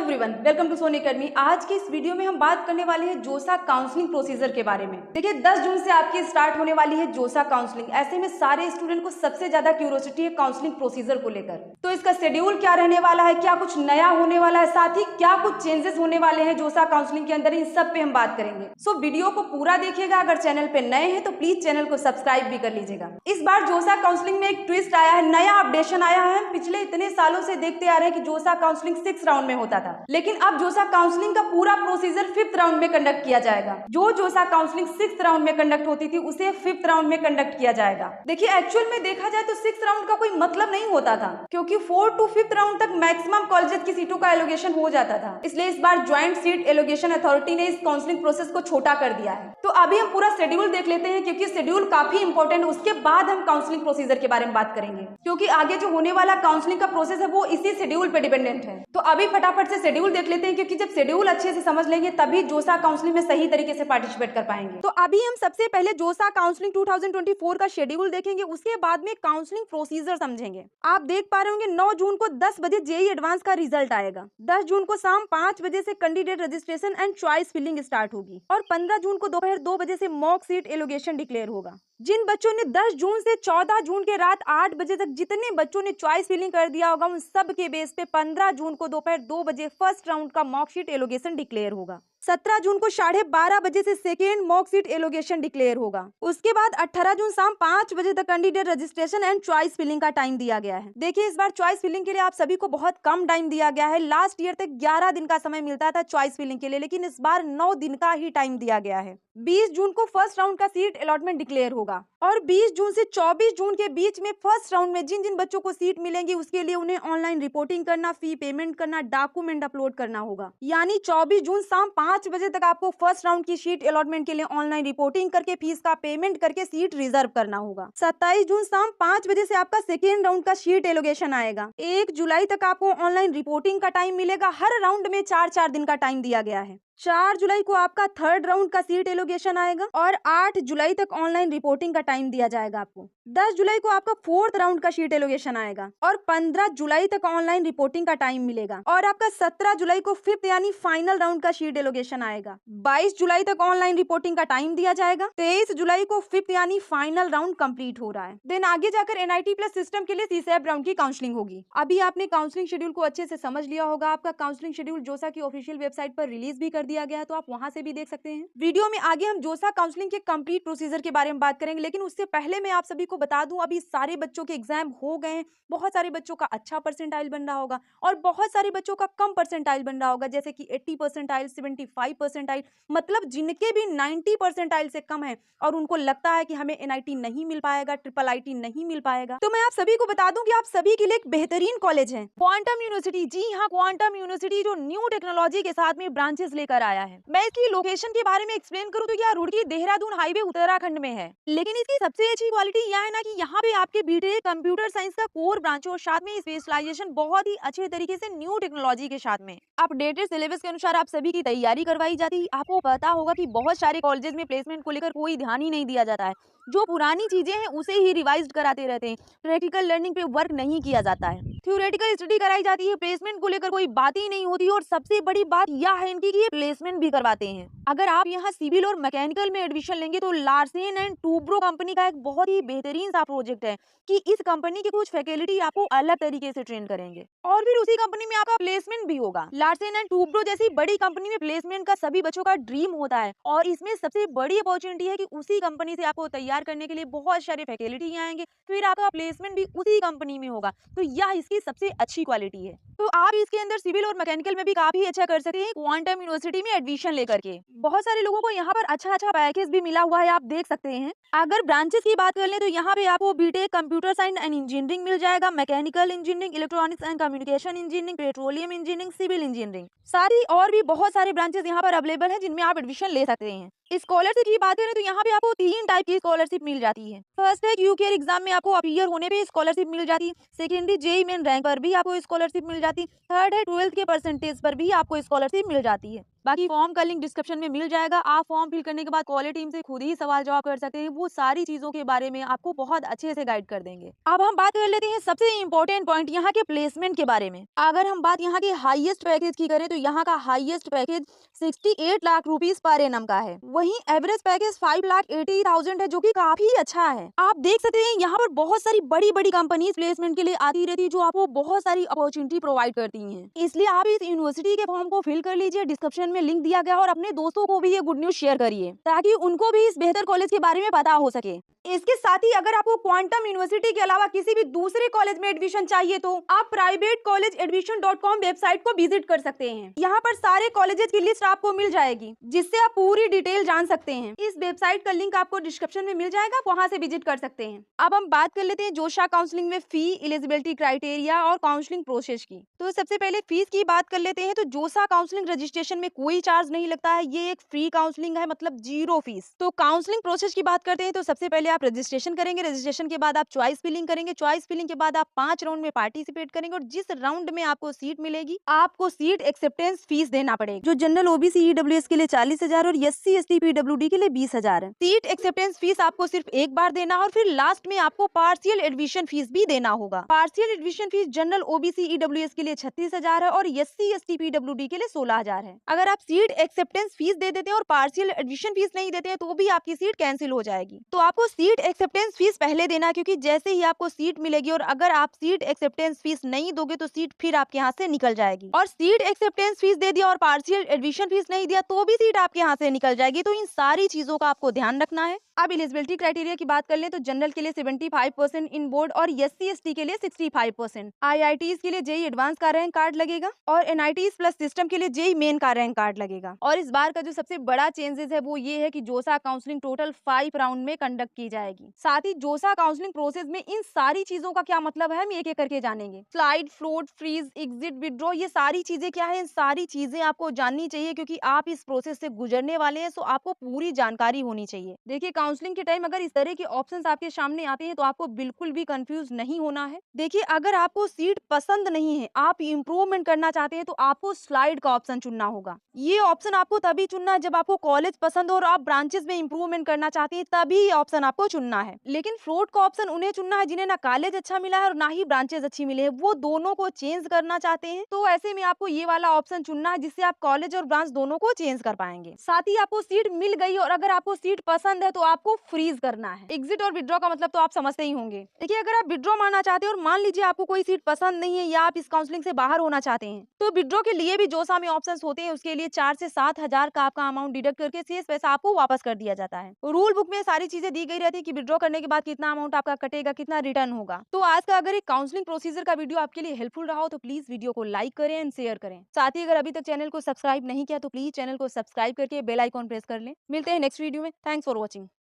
Everyone, welcome to Sony academy. आज की इस वीडियो में हम बात करने वाले हैं जोसा काउंसलिंग प्रोसीजर के बारे में। देखिए 10 जून से आपकी स्टार्ट होने वाली है जोसा काउंसलिंग। ऐसे में सारे स्टूडेंट को सबसे ज्यादा क्यूरियोसिटी है काउंसलिंग प्रोसीजर को लेकर। तो इसका शेड्यूल क्या रहने वाला है, क्या कुछ नया होने वाला है, साथ ही क्या कुछ चेंजेस होने वाले हैं जोसा काउंसलिंग के अंदर, इन सब पे हम बात करेंगे। सो वीडियो को पूरा देखिएगा। अगर चैनल पे नए हैं तो प्लीज चैनल को सब्सक्राइब भी कर लीजिएगा। इस बार जोसा काउंसलिंग में एक ट्विस्ट आया है, नया अपडेशन आया है। पिछले इतने सालों से देखते आ रहे हैं कि जोसा काउंसलिंग 6 राउंड में होता था, लेकिन अब जोसा काउंसलिंग का पूरा प्रोसीजर 5th राउंड में कंडक्ट किया जाएगा। जो जोसा काउंसलिंग 6th राउंड में कंडक्ट होती थी उसे 5th राउंड में कंडक्ट किया जाएगा। देखिए एक्चुअल में देखा जाए तो 6th राउंड का कोई मतलब नहीं होता था, क्योंकि 4 to 5th राउंड तक मैक्सिमम कॉलेज की सीटों का एलोकेशन हो जाता था। इसलिए इस बार ज्वाइंट सीट एलोकेशन अथॉरिटी ने इस काउंसलिंग प्रोसेस को छोटा कर दिया है। तो अभी हम पूरा शेड्यूल देख लेते हैं, क्योंकि शेड्यूल काफी इंपॉर्टेंट। उसके बाद हम काउंसलिंग प्रोसीजर के बारे में बात करेंगे, क्योंकि आगे जो होने वाला काउंसलिंग का प्रोसेस है वो इसी शेड्यूल पे डिपेंडेंट है। तो अभी फटाफट से शेड्यूल देख लेते हैं, क्योंकि जब शेड्यूल अच्छे से समझ लेंगे तभी जोसा काउंसलिंग में सही तरीके से पार्टिसिपेट कर पाएंगे। तो अभी हम सबसे पहले जोसा काउंसलिंग 2024 का शेड्यूल देखेंगे, उसके बाद में काउंसलिंग प्रोसीजर समझेंगे। आप देख पा रहे होंगे 9 जून को 10 बजे जेईई एडवांस का रिजल्ट आएगा। 10 जून को शाम 5 बजे से candidate registration and choice filling start होगी, और 15 जून को दोपहर 2 बजे से मॉक सीट एलोकेशन डिक्लेयर होगा। जिन बच्चों ने 10 जून से 14 जून के रात 8 बजे तक जितने बच्चों ने चॉइस फिलिंग कर दिया होगा, उन सब के बेस पे 15 जून को दोपहर 2 बजे फर्स्ट राउंड का मॉक शीट एलोकेशन डिक्लेयर होगा। 17 जून को 12:30 बजे से second mock seat allocation declare होगा। उसके बाद 18 जून शाम 5 बजे तक candidate registration and choice filling का टाइम दिया गया है। देखिए इस बार चॉइस फिलिंग के लिए आप सभी को बहुत कम टाइम दिया गया है। लास्ट ईयर तक 11 दिन का समय मिलता था चॉइस फिलिंग के लिए, लेकिन इस बार 9 दिन का ही टाइम दिया गया है। 20 जून को फर्स्ट राउंड का सीट अलॉटमेंट डिक्लेयर होगा, और 20 जून से 24 जून के बीच में फर्स्ट राउंड में जिन जिन बच्चों को सीट मिलेंगी उसके लिए उन्हें ऑनलाइन रिपोर्टिंग करना, फी पेमेंट करना, डॉक्यूमेंट अपलोड करना होगा। यानी 24 जून शाम 5 बजे तक आपको फर्स्ट राउंड की सीट अलॉटमेंट के लिए ऑनलाइन रिपोर्टिंग करके फीस का पेमेंट करके सीट रिजर्व करना होगा। 27 जून शाम 5 बजे से आपका सेकेंड राउंड का सीट एलोकेशन आएगा। 1 जुलाई तक आपको ऑनलाइन रिपोर्टिंग का टाइम मिलेगा। हर राउंड में 4-4 दिन का टाइम दिया गया है। 4 जुलाई को आपका थर्ड राउंड का सीट एलोकेशन आएगा, और 8 जुलाई तक ऑनलाइन रिपोर्टिंग का टाइम दिया जाएगा आपको। 10 जुलाई को आपका फोर्थ राउंड का सीट एलोकेशन आएगा, और 15 जुलाई तक ऑनलाइन रिपोर्टिंग का टाइम मिलेगा, और आपका 17 जुलाई को फिफ्थ यानी फाइनल राउंड का सीट एलोकेशन आएगा। 22 जुलाई तक ऑनलाइन रिपोर्टिंग का टाइम दिया जाएगा। 23 जुलाई को फिफ्थ यानी फाइनल राउंड कंप्लीट हो रहा है। देन आगे जाकर एनआईटी प्लस सिस्टम के लिए सीसैप राउंड की काउंसलिंग होगी। अभी आपने काउंसलिंग शेड्यूल को अच्छे से समझ लिया होगा। आपका काउंसलिंग शेड्यूल जोसा की ऑफिशियल वेबसाइट पर रिलीज भी कर दिया गया है, तो आप वहां से भी देख सकते हैं। वीडियो में आगे हम जोसा काउंसलिंग के कंप्लीट प्रोसीजर के बारे में बात करेंगे, लेकिन उससे पहले मैं आप सभी को बता दूं अभी सारे बच्चों के एग्जाम हो गए हैं। बहुत सारे बच्चों का अच्छा परसेंटाइल बन रहा होगा, और बहुत सारे बच्चों का कम परसेंटाइल बन रहा होगा, जैसे कि 80 परसेंटाइल, 75 परसेंटाइल, मतलब जिनके भी 90 परसेंटाइल से कम है और उनको लगता है कि हमें एनआईटी नहीं मिल पाएगा, ट्रिपल आईटी नहीं मिल पाएगा, तो मैं आप सभी को बता दूं कि आप सभी के लिए एक बेहतरीन कॉलेज है, क्वांटम यूनिवर्सिटी। जी हाँ, क्वांटम यूनिवर्सिटी जो न्यू टेक्नोलॉजी के साथ में ब्रांचेस लेकर आया है। मैं इसकी लोकेशन के बारे में एक्सप्लेन करूं तो यह रुड़की देहरादून हाईवे उत्तराखंड में है, लेकिन इसकी सबसे अच्छी क्वालिटी यह है ना कि यहाँ पे आपके बीटेक कंप्यूटर साइंस का कोर ब्रांच और साथ में स्पेशलाइजेशन बहुत ही अच्छे तरीके से न्यू टेक्नोलॉजी के साथ में अपडेटेड सिलेबस के अनुसार आप सभी की तैयारी करवाई जाती है। आपको पता होगा कि बहुत सारे कॉलेजेस में प्लेसमेंट को लेकर कोई ध्यान ही नहीं दिया जाता है। जो पुरानी चीजें हैं उसे ही रिवाइज कराते रहते हैं। प्रैक्टिकल लर्निंग पे वर्क नहीं किया जाता है, थ्योरेटिकल स्टडी कराई जाती है, प्लेसमेंट को लेकर कोई बात ही नहीं होती। और सबसे बड़ी बात यह है इनकी कि ये प्लेसमेंट भी करवाते हैं। अगर आप यहाँ सिविल और मैकेनिकल में एडमिशन लेंगे तो लार्सन एंड टूब्रो कंपनी का एक बहुत ही बेहतरीन सा प्रोजेक्ट है कि इस कंपनी के कुछ फैकल्टी आपको अलग तरीके से ट्रेन करेंगे, और फिर उसी कंपनी में आपका प्लेसमेंट भी होगा। लार्सन एंड टूब्रो जैसी बड़ी कंपनी में प्लेसमेंट का सभी बच्चों का ड्रीम होता है, और इसमें सबसे बड़ी अपॉर्चुनिटी है कि उसी कंपनी से आपको तैयार करने के लिए बहुत सारे फैकल्टी आएंगे, फिर आपका प्लेसमेंट भी उसी कंपनी में होगा। तो यह इसकी सबसे अच्छी क्वालिटी है। तो आप इसके अंदर सिविल और मैकेनिकल में भी काफी अच्छा कर सकते हैं क्वांटम यूनिवर्सिटी में एडमिशन लेकर के। बहुत सारे लोगों को यहाँ पर अच्छा पैकेज भी मिला हुआ है, आप देख सकते हैं। अगर ब्रांचेस की बात कर ले तो यहाँ पे आपको B Tech computer science and engineering मिल जाएगा, mechanical engineering, electronics and communication engineering, petroleum engineering, civil engineering, सारी और भी बहुत सारे ब्रांचेस यहाँ पर अवेलेबल है जिनमें आप एडमिशन ले सकते हैं। स्कॉलरशिप की बात करें तो यहाँ पे आपको 3 टाइप की स्कॉलरशिप स्कॉलरशिप मिल जाती है। फर्स्ट है यूकेआर एग्जाम में आपको अपीयर होने पे स्कॉलरशिप मिल जाती है। सेकेंडली जेईई मेन रैंक पर भी आपको स्कॉलरशिप मिल जाती है। थर्ड है 12th के परसेंटेज पर भी आपको स्कॉलरशिप मिल जाती है। बाकी फॉर्म का लिंक डिस्क्रिप्शन में मिल जाएगा। आप फॉर्म फिल करने के बाद कॉलेज टीम से खुद ही सवाल जवाब कर सकते हैं। वो सारी चीजों के बारे में आपको बहुत अच्छे से गाइड कर देंगे। अब हम बात कर लेते हैं सबसे इम्पोर्टेंट पॉइंट यहाँ के प्लेसमेंट के बारे में। अगर हम बात यहाँ के हाईएस्ट पैकेज की करें तो यहाँ का highest package 68 lakh rupees per annum का है। वहीं एवरेज पैकेज 5,80,000 है, जो कि काफी अच्छा है। आप देख सकते हैं यहाँ पर बहुत सारी बड़ी बड़ी कंपनीज प्लेसमेंट के लिए आती रहती है, जो आपको बहुत सारी अपॉर्चुनिटी प्रोवाइड करती है। इसलिए आप इस यूनिवर्सिटी के फॉर्म को फिल कर लीजिए। डिस्क्रिप्शन में लिंक दिया गया और अपने दोस्तों को भी ये गुड न्यूज शेयर करिए ताकि उनको भी इस बेहतर कॉलेज के बारे में पता हो सके। इसके साथ ही अगर आपको क्वांटम यूनिवर्सिटी के अलावा किसी भी दूसरे कॉलेज में एडमिशन चाहिए तो आप privatecollegeadmission.com वेबसाइट को विजिट कर सकते हैं। यहाँ पर सारे कॉलेजेस की लिस्ट आपको मिल जाएगी, जिससे आप पूरी डिटेल जान सकते हैं। इस वेबसाइट का लिंक आपको डिस्क्रिप्शन में मिल जाएगा, वहाँ से विजिट कर सकते हैं। अब हम बात कर लेते हैं जोशा काउंसलिंग में फी, एलिजिबिलिटी क्राइटेरिया और काउंसलिंग प्रोसेस की। तो सबसे पहले फीस की बात कर लेते हैं। तो जोशा काउंसलिंग रजिस्ट्रेशन में कोई चार्ज नहीं लगता है। ये एक फ्री काउंसलिंग है, मतलब 0 फीस। तो काउंसलिंग प्रोसेस की बात करते हैं तो सबसे पहले आप रजिस्ट्रेशन करेंगे। रजिस्ट्रेशन के बाद आप चॉइस फिलिंग करेंगे। चॉइस फिलिंग के बाद आप 5 राउंड में पार्टिसिपेट करेंगे और जिस राउंड में आपको सीट मिलेगी आपको सीट एक्सेप्टेंस फीस देना पड़ेगा, जो जनरल ओबीसी ईडब्ल्यूएस के लिए 40,000 और एससी एसटी पीडब्ल्यूडी के लिए 20,000 है। सीट एक्सेप्टेंस फीस आपको सिर्फ एक बार देना और फिर लास्ट में आपको पार्शियल एडमिशन फीस भी देना होगा। Partial admission fees general OBC EWS के लिए 36,000 है और एससी एसटी पीडब्ल्यूडी के लिए 16,000 है। अगर आप सीट एक्सेप्टेंस फीस दे देते हैं और पार्शियल एडमिशन फीस नहीं देते हैं तो भी आपकी सीट कैंसिल हो जाएगी। तो आपको सीट एक्सेप्टेंस फीस पहले देना, क्योंकि जैसे ही आपको सीट मिलेगी और अगर आप सीट एक्सेप्टेंस फीस नहीं दोगे तो सीट फिर आपके हाथ से निकल जाएगी। और सीट एक्सेप्टेंस फीस दे दिया और पार्शियल एडमिशन फीस नहीं दिया तो भी सीट आपके हाथ से निकल जाएगी। तो इन सारी चीजों का आपको ध्यान रखना है। अब एलिजिबिलिटी क्राइटेरिया की बात कर लें तो जनरल के लिए 75% इन बोर्ड और एससी एसटी के लिए 65%। आईआईटीज के लिए जेईई एडवांस का रैंक कार्ड लगेगा और एनआईटीज प्लस सिस्टम के लिए जेईई मेन का रैंक कार्ड लगेगा। और इस बार का जो सबसे बड़ा चेंजेस है वो ये है कि जोसा काउंसलिंग टोटल 5 राउंड में कंडक्ट की जाएगी। साथ ही जोसा काउंसलिंग प्रोसेस में इन सारी चीजों का क्या मतलब है हम एक एक करके जानेंगे। Slide, float, freeze, exit, withdraw, ये सारी चीजें क्या है, इन सारी चीजें आपको जाननी चाहिए क्योंकि आप इस प्रोसेस से गुजरने वाले हैं। तो आपको पूरी जानकारी होनी चाहिए। देखिए, काउंसलिंग के टाइम अगर इस तरह के ऑप्शंस आपके सामने आते हैं तो आपको बिल्कुल भी कंफ्यूज नहीं होना है। देखिए, अगर आपको सीट पसंद नहीं है, आप इम्प्रूवमेंट करना चाहते हैं तो आपको स्लाइड का ऑप्शन चुनना होगा। ये ऑप्शन आपको तभी चुनना है जब आपको कॉलेज पसंद हो और आप ब्रांचेस में इम्प्रूवमेंट करना चाहते हैं, तभी ये ऑप्शन आपको चुनना है। लेकिन फ्लोट का ऑप्शन उन्हें चुनना है जिन्हें ना कॉलेज अच्छा मिला है और ना ही ब्रांचेस अच्छी मिले हैं, वो दोनों को चेंज करना चाहते हैं। तो ऐसे में आपको ये वाला ऑप्शन चुनना है जिससे आप कॉलेज और ब्रांच दोनों को चेंज कर पाएंगे। साथ ही आपको सीट मिल गई और अगर आपको सीट पसंद है तो आपको फ्रीज करना है। एग्जिट और विड्रॉ का मतलब तो आप समझते ही होंगे। देखिए, अगर आप विड्रॉ मारना चाहते हैं और मान लीजिए आपको कोई सीट पसंद नहीं है या आप इस काउंसलिंग से बाहर होना चाहते हैं तो विड्रॉ के लिए भी जोसा में ऑप्शंस होते हैं। उसके लिए 4 से 7,000 का आपका अमाउंट डिडक्ट करके शेष पैसा आपको वापस कर दिया जाता है। रूल बुक में सारी चीजें दी गई रहती है कि विड्रॉ करने के बाद कितना अमाउंट आपका कटेगा, कितना रिटर्न होगा। तो आज का अगर एक काउंसलिंग प्रोसीजर का वीडियो आपके लिए हेल्पफुल रहा हो तो प्लीज वीडियो को लाइक करें एंड शेयर करें। साथ ही अगर अभी तक चैनल को सब्सक्राइब नहीं किया तो प्लीज चैनल को सब्सक्राइब करके बेल आइकॉन प्रेस कर लें। मिलते हैं नेक्स्ट वीडियो में। Thanks for watching.